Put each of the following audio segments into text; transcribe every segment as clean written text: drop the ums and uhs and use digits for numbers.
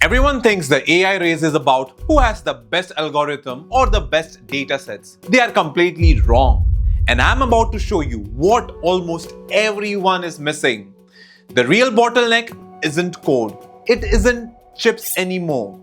Everyone thinks the AI race is about who has the best algorithm or the best data sets. They are completely wrong. And I'm about to show you what almost everyone is missing. The real bottleneck isn't code. It isn't chips anymore.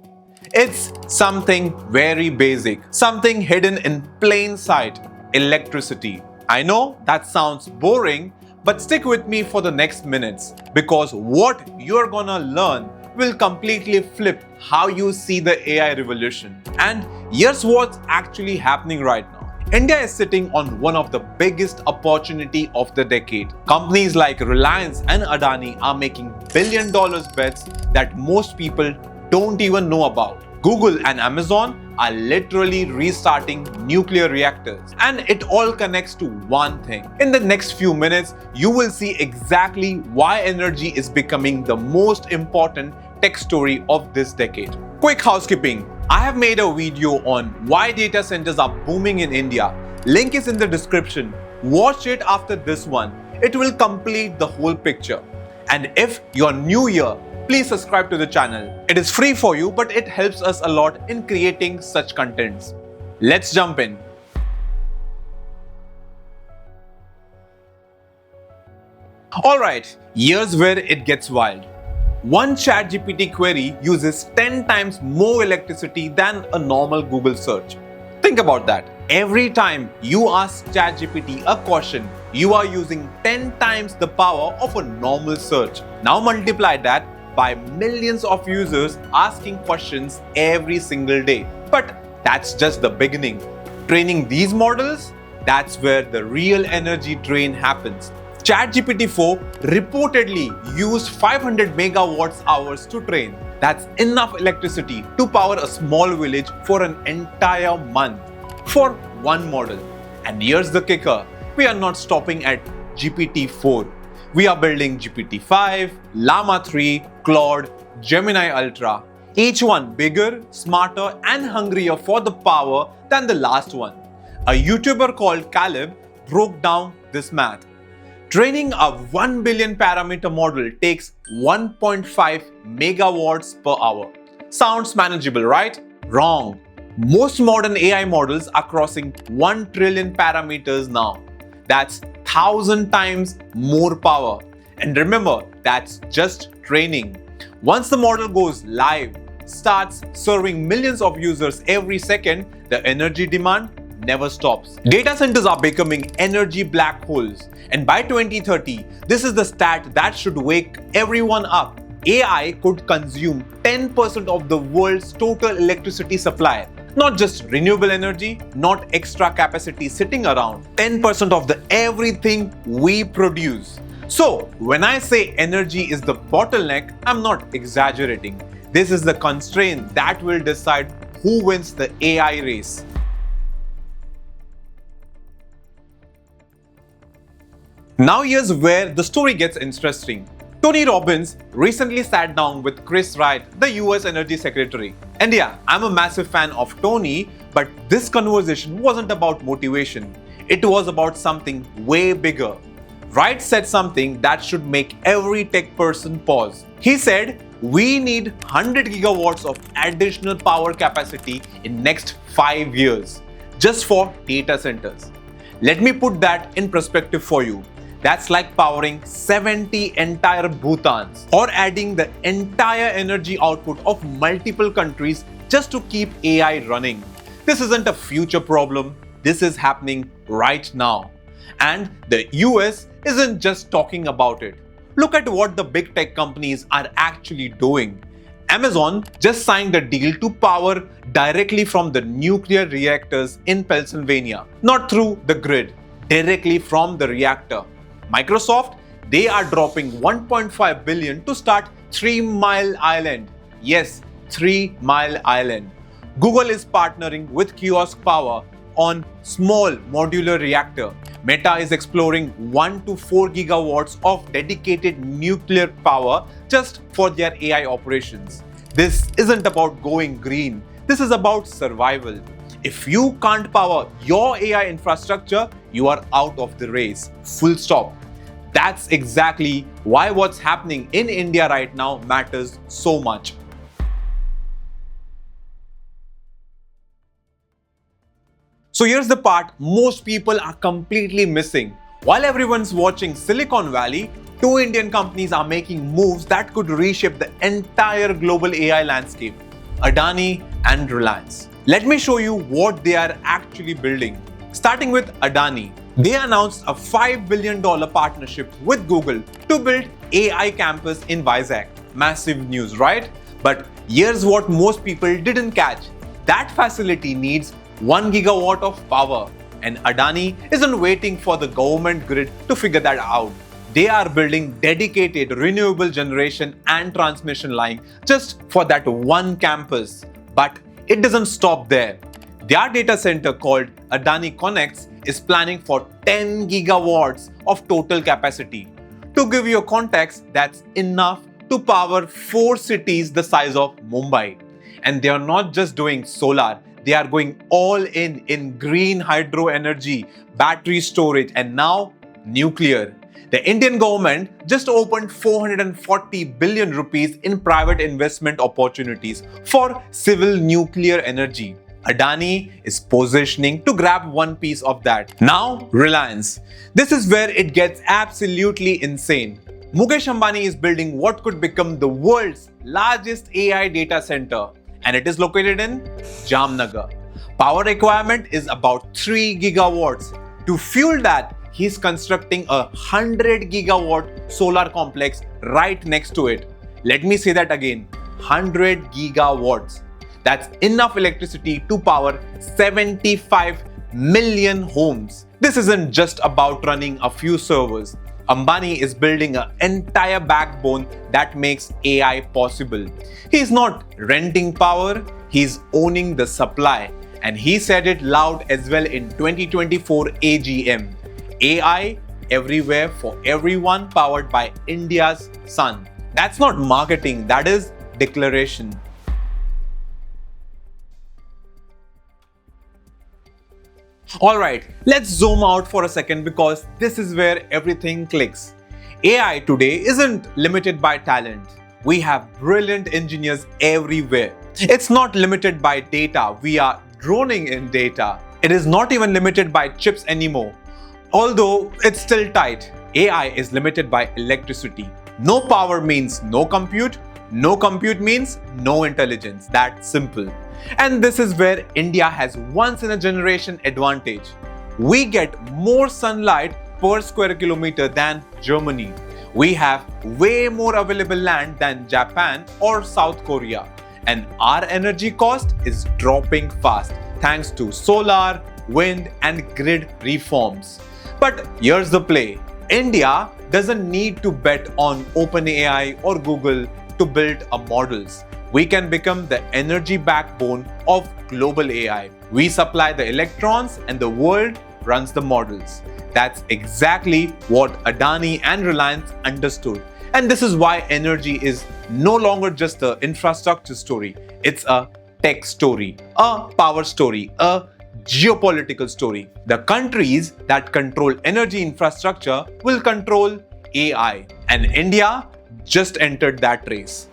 It's something very basic, something hidden in plain sight: electricity. I know that sounds boring, but stick with me for the next minutes because what you're gonna learn will completely flip how you see the AI revolution. And here's what's actually happening right now. India is sitting on one of the biggest opportunity of the decade. Companies like Reliance and Adani are making billion-dollar bets that most people don't even know about. Google and Amazon are literally restarting nuclear reactors. And it all connects to one thing. In the next few minutes, you will see exactly why energy is becoming the most important tech story of this decade. Quick housekeeping. I have made a video on why data centers are booming in India. Link is in the description. Watch it after this one. It will complete the whole picture. And if you're new here, please subscribe to the channel. It is free for you, but it helps us a lot in creating such contents. Let's jump in. Alright, here's where it gets wild. One ChatGPT query uses 10 times more electricity than a normal Google search. Think about that. Every time you ask ChatGPT a question, you are using 10 times the power of a normal search. Now multiply that by millions of users asking questions every single day. But that's just the beginning. Training these models, that's where the real energy drain happens. ChatGPT 4 reportedly used 500 megawatts hours to train. That's enough electricity to power a small village for an entire month for one model. And here's the kicker. We are not stopping at GPT-4. We are building GPT-5, Llama 3, Claude, Gemini Ultra. Each one bigger, smarter, and hungrier for the power than the last one. A YouTuber called Caleb broke down this math. Training a 1 billion parameter model takes 1.5 megawatts per hour. Sounds manageable, right? Wrong. Most modern AI models are crossing 1 trillion parameters now. That's 1,000 times more power. And remember, that's just training. Once the model goes live, starts serving millions of users every second, the energy demand never stops. Data centers are becoming energy black holes. And by 2030, this is the stat that should wake everyone up. AI could consume 10% of the world's total electricity supply. Not just renewable energy, not extra capacity sitting around. 10% of the everything we produce. So, when I say energy is the bottleneck, I'm not exaggerating. This is the constraint that will decide who wins the AI race. Now here's where the story gets interesting. Tony Robbins recently sat down with Chris Wright, the US Energy Secretary. And yeah, I'm a massive fan of Tony, but this conversation wasn't about motivation. It was about something way bigger. Wright said something that should make every tech person pause. He said, we need 100 gigawatts of additional power capacity in next 5 years, just for data centers. Let me put that in perspective for you. That's like powering 70 entire Bhutans or adding the entire energy output of multiple countries just to keep AI running. This isn't a future problem. This is happening right now. And the US isn't just talking about it. Look at what the big tech companies are actually doing. Amazon just signed a deal to power directly from the nuclear reactors in Pennsylvania, not through the grid, directly from the reactor. Microsoft, they are dropping 1.5 billion to start 3 Mile Island. Yes, 3 Mile Island. Google is partnering with Kiosk Power on small modular reactor. Meta is exploring 1 to 4 gigawatts of dedicated nuclear power just for their AI operations. This isn't about going green. This is about survival. If you can't power your AI infrastructure, you are out of the race. Full stop. That's exactly why what's happening in India right now matters so much. So here's the part most people are completely missing. While everyone's watching Silicon Valley, two Indian companies are making moves that could reshape the entire global AI landscape: Adani and Reliance. Let me show you what they are actually building. Starting with Adani, they announced a $5 billion partnership with Google to build AI campus in Vizag. Massive news, right? But here's what most people didn't catch. That facility needs 1 gigawatt of power, and Adani isn't waiting for the government grid to figure that out. They are building dedicated renewable generation and transmission line just for that one campus. But it doesn't stop there. Their data center called Adani Connects is planning for 10 gigawatts of total capacity. To give you a context, that's enough to power 4 cities the size of Mumbai. And they are not just doing solar, they are going all in green hydro energy, battery storage, and now nuclear. The Indian government just opened 440 billion rupees in private investment opportunities for civil nuclear energy. Adani is positioning to grab one piece of that. Now, Reliance. This is where it gets absolutely insane. Mukesh Ambani is building what could become the world's largest AI data center, and it is located in Jamnagar. Power requirement is about 3 gigawatts. To fuel that, he's constructing a 100 gigawatt solar complex right next to it. Let me say that again, 100 gigawatts. That's enough electricity to power 75 million homes. This isn't just about running a few servers. Ambani is building an entire backbone that makes AI possible. He's not renting power, he's owning the supply. And he said it loud as well in 2024 AGM. AI everywhere for everyone, powered by India's sun. That's not marketing, that is declaration. Alright, let's zoom out for a second because this is where everything clicks. AI today isn't limited by talent. We have brilliant engineers everywhere. It's not limited by data. We are droning in data. It is not even limited by chips anymore. Although it's still tight, AI is limited by electricity. No power means no compute. No compute means no intelligence. That's simple. And this is where India has once in a generation advantage. We get more sunlight per square kilometer than Germany. We have way more available land than Japan or South Korea. And our energy cost is dropping fast thanks to solar, wind, and grid reforms. But here's the play. India doesn't need to bet on OpenAI or Google to build our models. We can become the energy backbone of global AI. We supply the electrons and the world runs the models. That's exactly what Adani and Reliance understood. And this is why energy is no longer just an infrastructure story. It's a tech story, a power story, a geopolitical story. The countries that control energy infrastructure will control AI. And India just entered that race.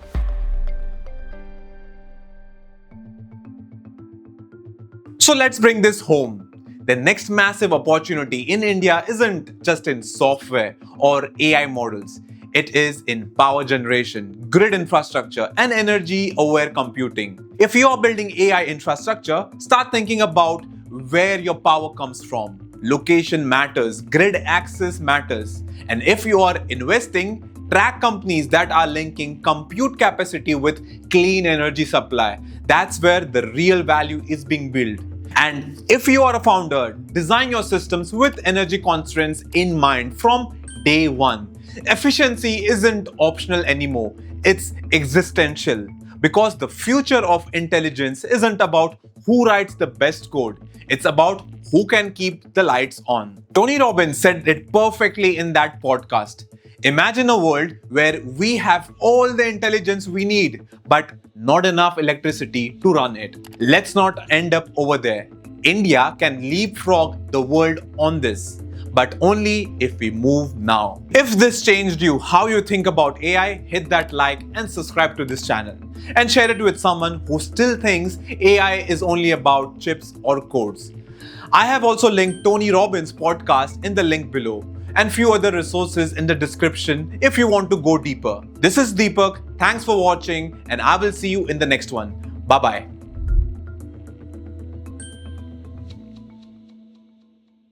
So let's bring this home. The next massive opportunity in India isn't just in software or AI models. It is in power generation, grid infrastructure, and energy-aware computing. If you are building AI infrastructure, start thinking about where your power comes from. Location matters, grid access matters. And if you are investing, track companies that are linking compute capacity with clean energy supply. That's where the real value is being built. And if you are a founder, design your systems with energy constraints in mind from day one. Efficiency isn't optional anymore, it's existential. Because the future of intelligence isn't about who writes the best code, it's about who can keep the lights on. Tony Robbins said it perfectly in that podcast. Imagine a world where we have all the intelligence we need, but not enough electricity to run it. Let's not end up over there. India can leapfrog the world on this, but only if we move now. If this changed you, how you think about AI, hit that like and subscribe to this channel. And share it with someone who still thinks AI is only about chips or codes. I have also linked Tony Robbins' podcast in the link below and few other resources in the description if you want to go deeper. This is Deepak. Thanks for watching and I will see you in the next one. Bye bye.